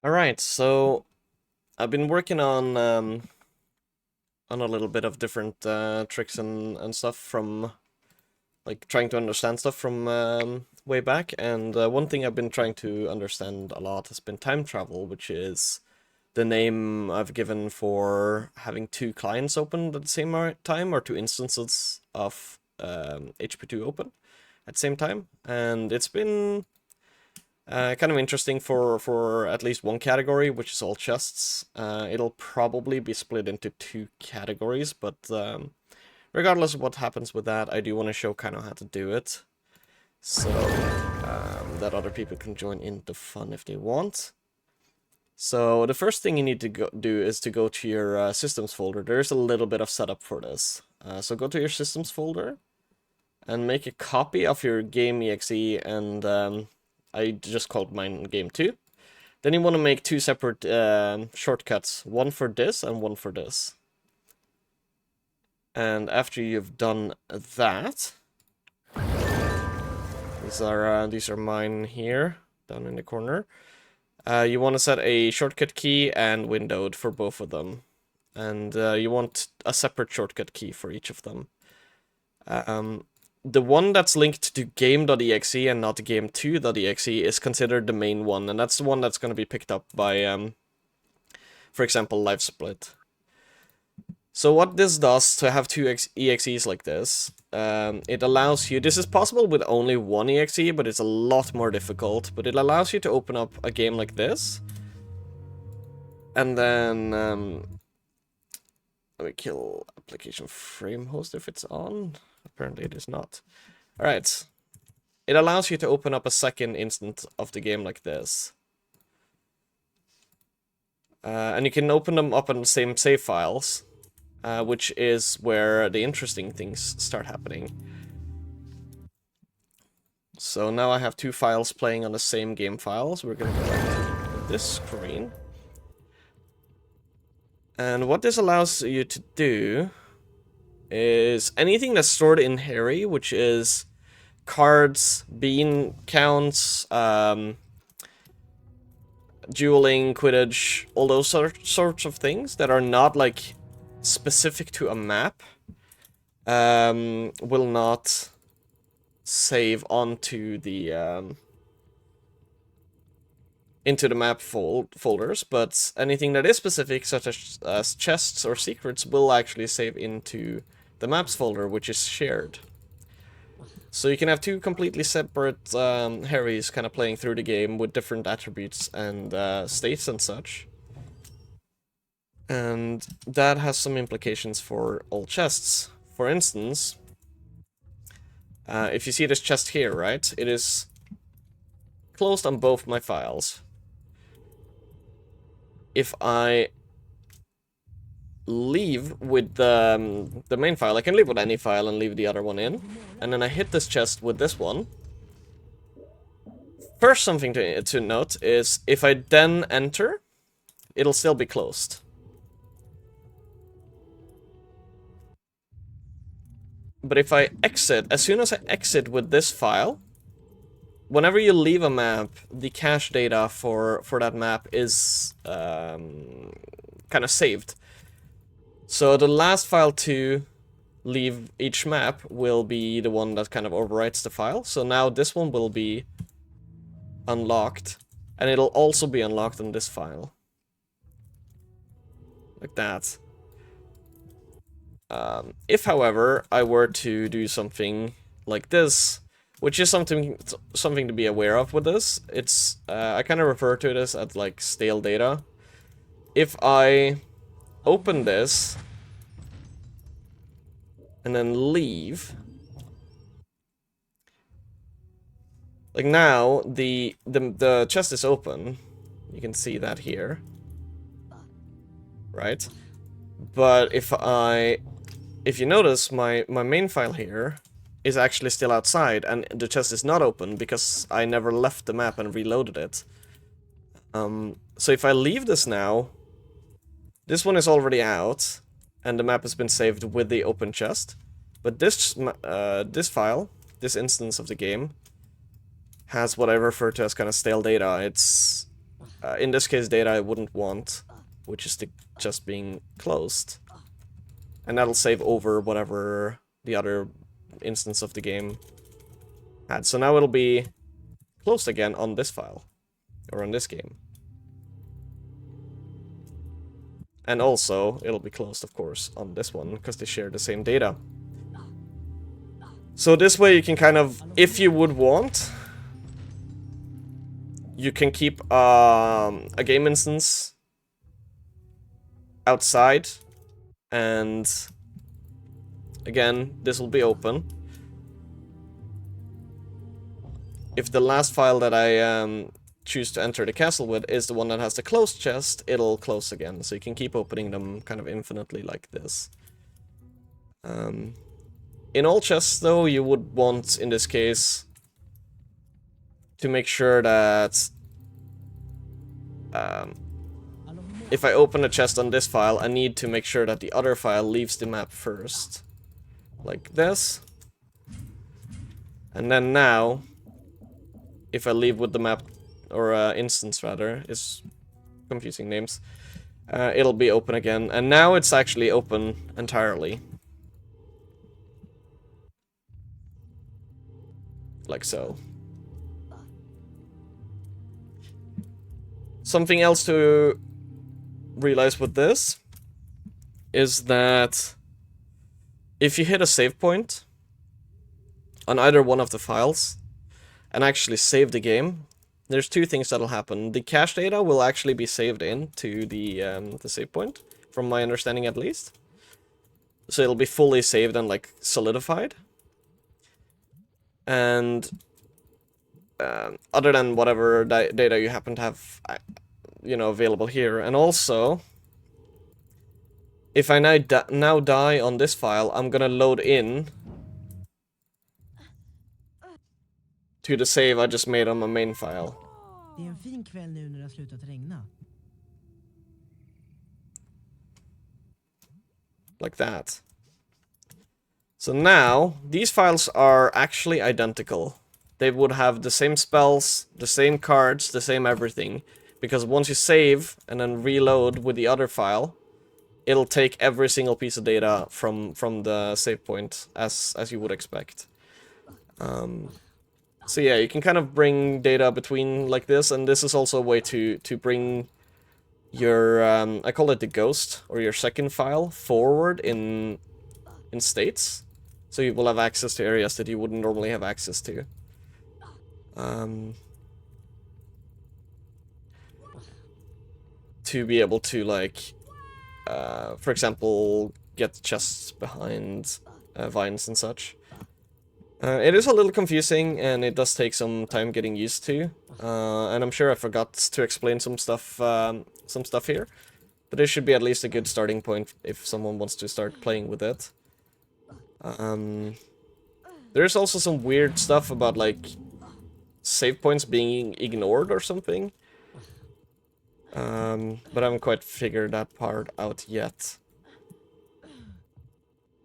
Alright, so I've been working on a little bit of different tricks and stuff from like trying to understand stuff from way back, and one thing I've been trying to understand a lot has been time travel, which is the name I've given for having two clients open at the same time, or two instances of HP2 open at the same time, and it's been kind of interesting for at least one category, which is all chests. It'll probably be split into two categories, but regardless of what happens with that, I do want to show kind of how to do it, so that other people can join in the fun if they want. So the first thing you need to do is to go to your systems folder. There's a little bit of setup for this. So go to your systems folder and make a copy of your game exe, and I just called mine game 2. Then you want to make two separate shortcuts, one for this and one for this. And after you've done that, these are mine here, down in the corner. You want to set a shortcut key and windowed for both of them. And you want a separate shortcut key for each of them. The one that's linked to game.exe and not game2.exe is considered the main one, and that's the one that's going to be picked up by, for example, LiveSplit. So what this does to have two exes like this, it allows you, this is possible with only one exe, but it's a lot more difficult, but it allows you to open up a game like this, and then, let me kill application frame host if it's on. Apparently it is not. Alright. It allows you to open up a second instance of the game like this. And you can open them up on the same save files, which is where the interesting things start happening. So now I have two files playing on the same game files. We're gonna go back to this screen. And what this allows you to do is anything that's stored in Harry, which is cards, bean counts, dueling, Quidditch, all those sorts of things that are not like specific to a map, will not save onto the into the map folders, but anything that is specific, such as chests or secrets, will actually save into the maps folder, which is shared. So you can have two completely separate Harrys kind of playing through the game with different attributes and states and such. And that has some implications for all chests. For instance, if you see this chest here, right? It is closed on both my files. If I leave with the main file, I can leave with any file and leave the other one in, and then I hit this chest with this one. First, something to note is if I then enter, it'll still be closed. But if I exit, as soon as I exit with this file, whenever you leave a map, the cache data for that map is kind of saved. So the last file to leave each map will be the one that kind of overwrites the file. So now this one will be unlocked, and it'll also be unlocked on this file. Like that. If, however, I were to do something like this, which is something to be aware of with this, it's I kind of refer to this as like stale data. If I open this and then leave, like now the chest is open. You can see that here, right? But if you notice, my main file here is actually still outside, and the chest is not open because I never left the map and reloaded it. So if I leave this now, this one is already out, and the map has been saved with the open chest. But this file, this instance of the game, has what I refer to as kind of stale data. It's in this case, data I wouldn't want, which is the chest being closed. And that'll save over whatever the other instance of the game had. So now it'll be closed again on this file, or on this game. And also, it'll be closed, of course, on this one, because they share the same data. So this way you can kind of, if you would want, you can keep a game instance outside, and again, this will be open. If the last file that I choose to enter the castle with is the one that has the closed chest, it'll close again. So you can keep opening them kind of infinitely like this. In all chests, though, you would want, in this case, to make sure that if I open a chest on this file, I need to make sure that the other file leaves the map first. Like this. And then now, if I leave with the map, or instance rather, is confusing names, it'll be open again. And now it's actually open entirely. Like so. Something else to realize with this is that if you hit a save point on either one of the files and actually save the game, there's two things that'll happen. The cache data will actually be saved in to the save point, from my understanding at least. So it'll be fully saved and like solidified. And other than whatever data you happen to have, you know, available here. And also, if I now die on this file, I'm gonna load in to the save I just made on my main file. Det är en fin kväll nu när det har slutat regna. Like that. So now, these files are actually identical. They would have the same spells, the same cards, the same everything. Because once you save and then reload with the other file, it'll take every single piece of data from the save point, as you would expect. So yeah, you can kind of bring data between like this, and this is also a way to bring your, I call it the ghost, or your second file, forward in states. So you will have access to areas that you wouldn't normally have access to. To be able to, like, for example, get chests behind vines and such. It is a little confusing, and it does take some time getting used to. And I'm sure I forgot to explain some stuff here. But it should be at least a good starting point if someone wants to start playing with it. There's also some weird stuff about, like, save points being ignored or something. But I haven't quite figured that part out yet.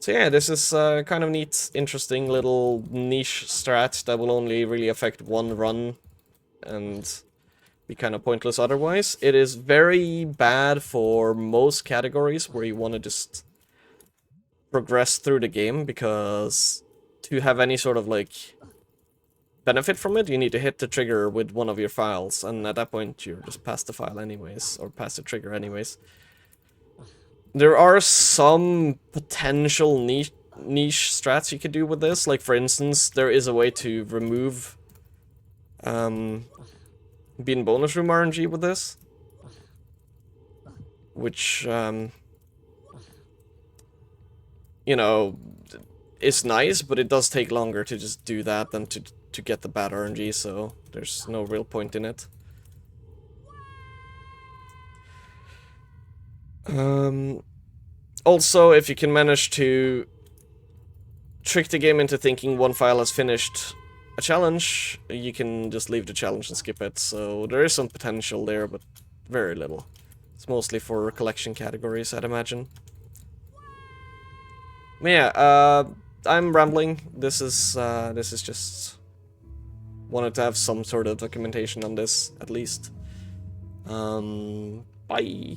So yeah, this is kind of neat, interesting little niche strat that will only really affect one run and be kind of pointless otherwise. It is very bad for most categories where you want to just progress through the game, because to have any sort of, like, benefit from it, you need to hit the trigger with one of your files, and at that point you're just past the file anyways, or past the trigger anyways. There are some potential niche strats you could do with this. Like, for instance, there is a way to remove bean bonus room RNG with this, which you know, is nice, but it does take longer to just do that than to get the bad RNG, so there's no real point in it. Also, if you can manage to trick the game into thinking one file has finished a challenge, you can just leave the challenge and skip it. So there is some potential there, but very little. It's mostly for collection categories, I'd imagine. But yeah, I'm rambling. This is just wanted to have some sort of documentation on this, at least. Bye.